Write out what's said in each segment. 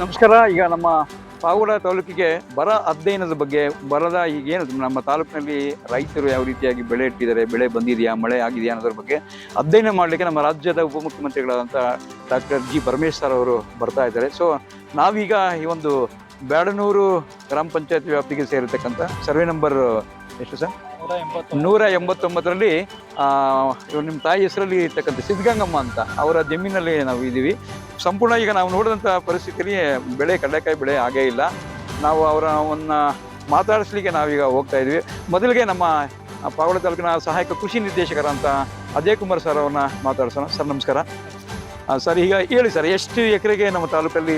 ನಮಸ್ಕಾರ. ಈಗ ನಮ್ಮ ಪಾವಗಡ ತಾಲೂಕಿಗೆ ಬರ ಅಧ್ಯಯನದ ಬಗ್ಗೆ, ಬರದ ಈಗೇನು ನಮ್ಮ ತಾಲೂಕಿನಲ್ಲಿ ರೈತರು ಯಾವ ರೀತಿಯಾಗಿ ಬೆಳೆ ಇಟ್ಟಿದ್ದಾರೆ, ಬೆಳೆ ಬಂದಿದೆಯಾ, ಮಳೆ ಆಗಿದೆಯಾ ಅನ್ನೋದ್ರ ಬಗ್ಗೆ ಅಧ್ಯಯನ ಮಾಡಲಿಕ್ಕೆ ನಮ್ಮ ರಾಜ್ಯದ ಉಪಮುಖ್ಯಮಂತ್ರಿಗಳಾದಂಥ ಡಾಕ್ಟರ್ ಜಿ ಪರಮೇಶ್ ಸರ್ ಅವರು ಬರ್ತಾ ಇದ್ದಾರೆ. ಸೊ ನಾವೀಗ ಈ ಒಂದು ಬ್ಯಾಡನೂರು ಗ್ರಾಮ ಪಂಚಾಯತ್ ವ್ಯಾಪ್ತಿಗೆ ಸೇರಿರ್ತಕ್ಕಂಥ ಸರ್ವೆ ನಂಬರ್ ಎಷ್ಟು ಸರ್ 189ರಲ್ಲಿ ನಿಮ್ಮ ತಾಯಿ ಹೆಸರಲ್ಲಿ ಇರ್ತಕ್ಕಂಥ ಸಿದ್ಧಗಂಗಮ್ಮ ಅಂತ ಅವರ ಜಮೀನಲ್ಲಿ ನಾವು ಇದ್ದೀವಿ. ಸಂಪೂರ್ಣ ಈಗ ನಾವು ನೋಡಿದಂಥ ಪರಿಸ್ಥಿತಿಯಲ್ಲಿ ಬೆಳೆ ಕಡಲೆಕಾಯಿ ಬೆಳೆ ಆಗೇ ಇಲ್ಲ. ನಾವು ಅವರನ್ನು ಮಾತಾಡಿಸ್ಲಿಕ್ಕೆ ನಾವೀಗ ಹೋಗ್ತಾ ಇದ್ವಿ. ಮೊದಲಿಗೆ ನಮ್ಮ ಪಾವಗಡ ತಾಲೂಕಿನ ಸಹಾಯಕ ಕೃಷಿ ನಿರ್ದೇಶಕರಂತ ಅಜಯ್ ಕುಮಾರ್ ಸರ್ ಅವ್ರನ್ನ ಮಾತಾಡ್ಸೋಣ. ಸರ್ ನಮಸ್ಕಾರ. ಸರ್ ಈಗ ಹೇಳಿ ಸರ್, ಎಷ್ಟು ಎಕರೆಗೆ ನಮ್ಮ ತಾಲೂಕಲ್ಲಿ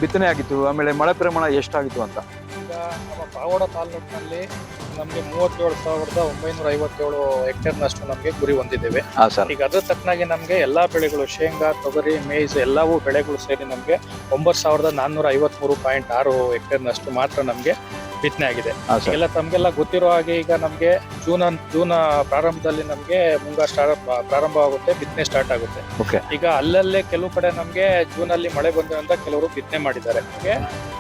ಬಿತ್ತನೆ ಆಗಿತ್ತು, ಆಮೇಲೆ ಮಳೆ ಪ್ರಮಾಣ ಎಷ್ಟಾಗಿತ್ತು ಅಂತ? ಈಗ ನಮ್ಮ ಪಾವಗಡ ತಾಲೂಕಿನಲ್ಲಿ ನಮಗೆ 37,957 ಹೆಕ್ಟೇರ್ನಷ್ಟು ನಮಗೆ ಗುರಿ ಹೊಂದಿದ್ದೇವೆ. ಈಗ ಅದ್ರ ತಕ್ಕನಾಗಿ ನಮಗೆ ಎಲ್ಲಾ ಬೆಳೆಗಳು ಶೇಂಗಾ, ತೊಗರಿ, ಮೇಯ್ಸ್ ಎಲ್ಲವೂ ಬೆಳೆಗಳು ಸೇರಿ ನಮಗೆ 9,453.6 ಹೆಕ್ಟೇರ್ನಷ್ಟು ಮಾತ್ರ ನಮಗೆ ಬಿತ್ತನೆ ಆಗಿದೆ. ಎಲ್ಲ ತಮಗೆಲ್ಲ ಗೊತ್ತಿರೋ ಹಾಗೆ ಈಗ ನಮಗೆ ಜೂನ್ ಪ್ರಾರಂಭದಲ್ಲಿ ನಮಗೆ ಮುಂಗಾರು ಪ್ರಾರಂಭವಾಗುತ್ತೆ, ಬಿತ್ತನೆ ಸ್ಟಾರ್ಟ್ ಆಗುತ್ತೆ. ಈಗ ಅಲ್ಲಲ್ಲೇ ಕೆಲವು ಕಡೆ ನಮಗೆ ಜೂನ್ ಅಲ್ಲಿ ಮಳೆ ಬಂದಿರೋದ್ರಿಂದ ಕೆಲವರು ಬಿತ್ತನೆ ಮಾಡಿದ್ದಾರೆ.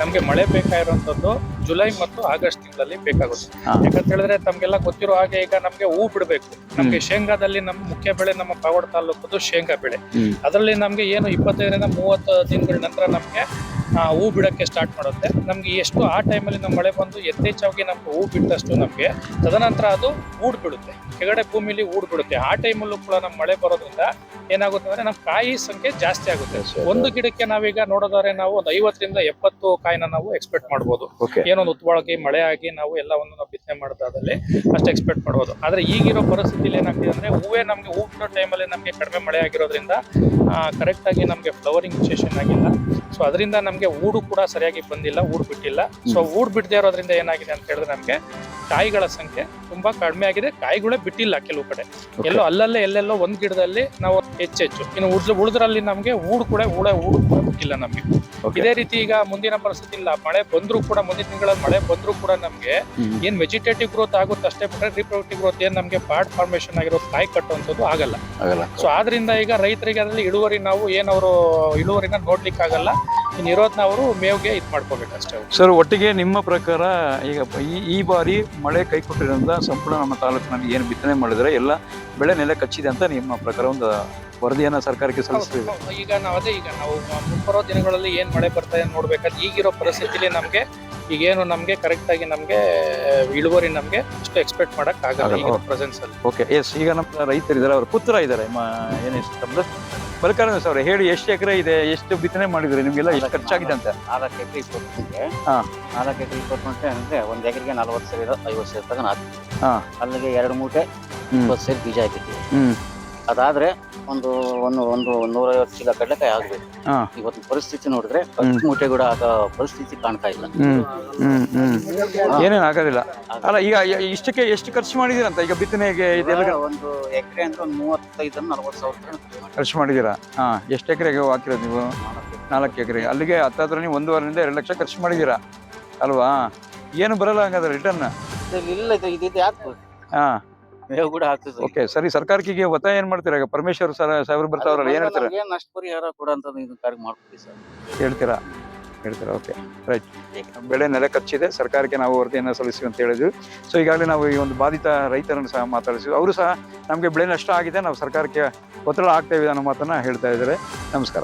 ನಮಗೆ ಮಳೆ ಬೇಕಾಗಿರುವಂತದ್ದು ಜುಲೈ ಮತ್ತು ಆಗಸ್ಟ್ ತಿಂಗಳಲ್ಲಿ ಬೇಕಾಗುತ್ತೆ. ಯಾಕಂತ ಹೇಳಿದ್ರೆ ತಮ್ಗೆಲ್ಲ ಗೊತ್ತಿರೋ ಹಾಗೆ ಈಗ ನಮ್ಗೆ ಹೂ ಬಿಡಬೇಕು. ನಮ್ಗೆ ಶೇಂಗಾದಲ್ಲಿ ನಮ್ಮ ಮುಖ್ಯ ಬೆಳೆ ನಮ್ಮ ಪಾವಗಡ ತಾಲೂಕದ್ದು ಶೇಂಗಾ ಬೆಳೆ. ಅದರಲ್ಲಿ ನಮ್ಗೆ ಏನು 25ರಿಂದ 30 ದಿನಗಳ ನಂತರ ನಮ್ಗೆ ಹೂ ಬಿಡಕ್ಕೆ ಸ್ಟಾರ್ಟ್ ಮಾಡುತ್ತೆ. ನಮ್ಗೆ ಎಷ್ಟು ಆ ಟೈಮಲ್ಲಿ ನಮ್ಮ ಮಳೆ ಬಂದು ಯಥೇಚ್ಛವಾಗಿ ನಮ್ಗೆ ಹೂ ಬಿಟ್ಟಷ್ಟು ನಮ್ಗೆ ತದನಂತರ ಅದು ಊಡ್ ಬಿಡುತ್ತೆ, ಕೆಳಗಡೆ ಭೂಮಿಲಿ ಊಡ್ ಬಿಡುತ್ತೆ. ಆ ಟೈಮಲ್ಲೂ ಕೂಡ ನಮ್ ಮಳೆ ಬರೋದ್ರಿಂದ ಏನಾಗುತ್ತೆ ಅಂದ್ರೆ ನಮ್ ಕಾಯಿ ಸಂಖ್ಯೆ ಜಾಸ್ತಿ ಆಗುತ್ತೆ. ಒಂದು ಗಿಡಕ್ಕೆ ನಾವೀಗ ನೋಡೋದಾದ್ರೆ ನಾವು ಒಂದು 50ರಿಂದ 70 ಕಾಯಿನ ನಾವು ಎಕ್ಸ್ಪೆಕ್ಟ್ ಮಾಡ್ಬೋದು. ಏನೊಂದು ಉತ್ವಾಳಗಿ ಮಳೆ ಆಗಿ ನಾವು ಎಲ್ಲವನ್ನು ನಾವು ಬಿತ್ತನೆ ಮಾಡೋದಾದಲ್ಲಿ ಅಷ್ಟು ಎಕ್ಸ್ಪೆಕ್ಟ್ ಮಾಡ್ಬೋದು. ಆದ್ರೆ ಈಗಿರೋ ಪರಿಸ್ಥಿತಿಯಲ್ಲಿ ಏನಾಗ್ತಿದೆ ಅಂದ್ರೆ ಹೂವೇ ಹೂ ಬಿಡೋ ಟೈಮಲ್ಲಿ ನಮ್ಗೆ ಕಡಿಮೆ ಮಳೆ ಆಗಿರೋದ್ರಿಂದ ಕರೆಕ್ಟ್ ಆಗಿ ನಮ್ಗೆ ಫ್ಲವರಿಂಗ್ ವಿಶೇಷನ್ ಆಗಿಲ್ಲ. ಸೊ ಅದರಿಂದ ನಮ್ಗೆ ಊಡು ಕೂಡ ಸರಿಯಾಗಿ ಬಂದಿಲ್ಲ, ಊಡ್ ಬಿಟ್ಟಿಲ್ಲ. ಸೊ ಊಡ್ ಬಿಡದೆ ಇರೋದ್ರಿಂದ ಏನಾಗಿದೆ ಅಂತ ಹೇಳಿದ್ರೆ ನಮ್ಗೆ ಕಾಯಿಗಳ ಸಂಖ್ಯೆ ತುಂಬಾ ಕಡಿಮೆ ಆಗಿದೆ. ಕಾಯಿಗಳೇ ಬಿಟ್ಟಿಲ್ಲ ಕೆಲವು ಕಡೆ, ಎಲ್ಲೋ ಅಲ್ಲಲ್ಲೇ ಎಲ್ಲೆಲ್ಲೋ ಒಂದ್ ಗಿಡದಲ್ಲಿ ನಾವು ಹೆಚ್ಚೆಚ್ಚು, ಇನ್ನು ಉಳಿದ್ರಲ್ಲಿ ನಮ್ಗೆ ಊಡು ಕೂಡ ಬಿಟ್ಟಿಲ್ಲ ನಮ್ಗೆ. ಇದೇ ರೀತಿ ಈಗ ಮುಂದಿನ ಪರಿಸ್ಥಿತಿ ಇಲ್ಲ, ಮಳೆ ಬಂದ್ರು ಕೂಡ ಮುಂದಿನ ತಿಂಗಳಲ್ಲಿ ಮಳೆ ಬಂದ್ರು ಕೂಡ ನಮ್ಗೆ ಏನ್ ವೆಜಿಟೇಟಿವ್ ಗ್ರೋತ್ ಆಗುತ್ತೆ ಅಷ್ಟೇ ಬಿಟ್ರೆ ರಿಪ್ರೊಡಕ್ಟಿವ್ ಗ್ರೋತ್ ಏನ್ ನಮ್ಗೆ ಪಾರ್ಟ್ ಫಾರ್ಮೇಶನ್ ಆಗಿರೋ ಕಾಯಿ ಕಟ್ಟುವಂಥದ್ದು ಆಗಲ್ಲ. ಸೊ ಆದ್ರಿಂದ ಈಗ ರೈತರಿಗೆ ಅದರಲ್ಲಿ ಅವರು ಇಳುವರಿನ ನೋಡ್ಲಿಕ್ಕೆ ಆಗಲ್ಲ. ಇರೋದ್ನ ಅವರು ಮೇವ್ಗೆ ಇದು ಮಾಡ್ಕೋಬೇಕಷ್ಟೇ. ಸರ್ ಒಟ್ಟಿಗೆ ನಿಮ್ಮ ಪ್ರಕಾರ ಈಗ ಈ ಬಾರಿ ಮಳೆ ಕೈ ಕೊಟ್ಟಿರೋದ್ರಿಂದ ಸಂಪೂರ್ಣ ನಮ್ಮ ತಾಲೂಕಿನಲ್ಲಿ ಏನು ಬಿತ್ತನೆ ಮಾಡಿದ್ರೆ ಎಲ್ಲ ಬೆಳೆ ನೆಲೆ ಕಚ್ಚಿದೆ ಅಂತ ನಿಮ್ಮ ಪ್ರಕಾರ ಒಂದು ವರದಿಯನ್ನ ಸರ್ಕಾರಕ್ಕೆ ಸಲ್ಲಿಸ್ತೀವಿ. ಈಗ ನಾವು ಮುಂಬರೋ ದಿನಗಳಲ್ಲಿ ಏನ್ ಮಳೆ ಬರ್ತಾ ನೋಡ್ಬೇಕಾದ್ರೆ ಈಗಿರೋ ಪರಿಸ್ಥಿತಿಲಿ ನಮ್ಗೆ ಈಗೇನು ನಮ್ಗೆ ಕರೆಕ್ಟ್ ಆಗಿ ನಮ್ಗೆ ಇಳುವರಿ ನಮ್ಗೆ ಇಷ್ಟು ಎಕ್ಸ್ಪೆಕ್ಟ್ ಮಾಡಕ್ ಆಗಲ್ಲ ಪ್ರೆಸೆನ್ಸ್ ಅಲ್ಲಿ. Okay, yes. ಈಗ ನಮ್ಮ ರೈತರಿದ್ದಾರೆ, ಅವ್ರ ಪುತ್ರ ಇದ್ದಾರೆ, ಏನೆಷ್ಟು ಬಲ್ಕಾರ ಸರ್ ಹೇಳಿ, ಎಷ್ಟು ಎಕರೆ ಇದೆ, ಎಷ್ಟು ಬಿತ್ತನೆ ಮಾಡಿದ್ರಿ, ನಿಮ್ಗೆಲ್ಲ ಎಷ್ಟು ಖರ್ಚಾಗಿದೆ ಅಂತ? 4 ಎಕರೆ 20 ಗುಂಟೆ. 4 ಎಕರೆ 20 ಗುಂಟೆ ಅಂದ್ರೆ ಒಂದ್ ಎಕರೆಗೆ 40 ಸೇರಿ 50 ಸೇರಿ ತಗೊಂಡ್ ಹಾಕ್ತೀವಿ. ಅಲ್ಲಿಗೆ 2 ಮೂಟೆ 20 ಸೇರಿ ಬೀಜ ಹಾಕಿರ್ತೀವಿ. ಅದಾದ್ರೆ ಒಂದು 150 ಚೀಲ ಕಡಲೆಕಾಯಿ ಆಗ್ಬೇಕು. ಇವತ್ತು ಪರಿಸ್ಥಿತಿ ನೋಡಿದ್ರೆ 10 ಮೂಟೆ ಕೂಡ ಆಗೋ ಪರಿಸ್ಥಿತಿ ಕಾಣ್ತಾ ಇಲ್ಲ. ಏನೇನು ಆಗೋದಿಲ್ಲ. ಅಲ್ಲ ಈಗ ಇಷ್ಟಕ್ಕೆ ಎಷ್ಟು ಖರ್ಚು ಮಾಡಿದೀರಂತ ಈಗ ಬಿತ್ತನೆಗೆ? ಒಂದು ಎಕರೆ ಅಂದ್ರೆ ಒಂದು 35-40 ಸಾವಿರ ಖರ್ಚು ಮಾಡಿದೀರಾ? ಎಷ್ಟು ಎಕರೆಗೆ ಹಾಕಿರೋದು ನೀವು? 4 ಎಕರೆಗೆ. ಅಲ್ಲಿಗೆ ಹತ್ತತ್ರ ನೀವು 1.5ರಿಂದ 2 ಲಕ್ಷ ಖರ್ಚು ಮಾಡಿದೀರಾ ಅಲ್ವಾ? ಏನು ಬರಲ್ಲ ಹಂಗಾದ್ರೆ ರಿಟರ್ನ್? ಇಲ್ಲ, ಇದು ಯಾಕೆ ಕೂಡ ಆಗ್ತದೆ. ಓಕೆ, ಸರಿ. ಸರ್ಕಾರಕ್ಕೆ ಈಗ ಒತ್ತಾಯ ಏನ್ ಮಾಡ್ತೀರಾ? ಈಗ ಪರಮೇಶ್ವರ್ ಸಾಹೇಬ್ರು ಬರ್ತಾವ್ರಲ್ಲ, ಏನ್ ಹೇಳ್ತೀರಾ? ನಷ್ಟ ಪರಿಹಾರ ಕೂಡ ಅಂತ ಮಾಡ್ತೀವಿ ಸರ್. ಹೇಳ್ತೀರಾ? Okay, right. ಬೆಳೆ ನೆಲೆ ಕಚ್ಚಿದೆ, ಸರ್ಕಾರಕ್ಕೆ ನಾವು ವರದಿಯನ್ನು ಸಲ್ಲಿಸ್ತೀವಿ ಅಂತ ಹೇಳಿದ್ವಿ. ಸೊ ಈಗಾಗಲೇ ನಾವು ಈ ಒಂದು ಬಾಧಿತ ರೈತರನ್ನು ಸಹ ಮಾತಾಡಿಸಿದ್ವಿ. ಅವರು ಸಹ ನಮಗೆ ಬೆಳೆ ನಷ್ಟ ಆಗಿದೆ, ನಾವು ಸರ್ಕಾರಕ್ಕೆ ಒತ್ತಡ ಆಗ್ತೇವೆ ಅನ್ನೋ ಮಾತನ್ನ ಹೇಳ್ತಾ ಇದ್ದಾರೆ. ನಮಸ್ಕಾರ.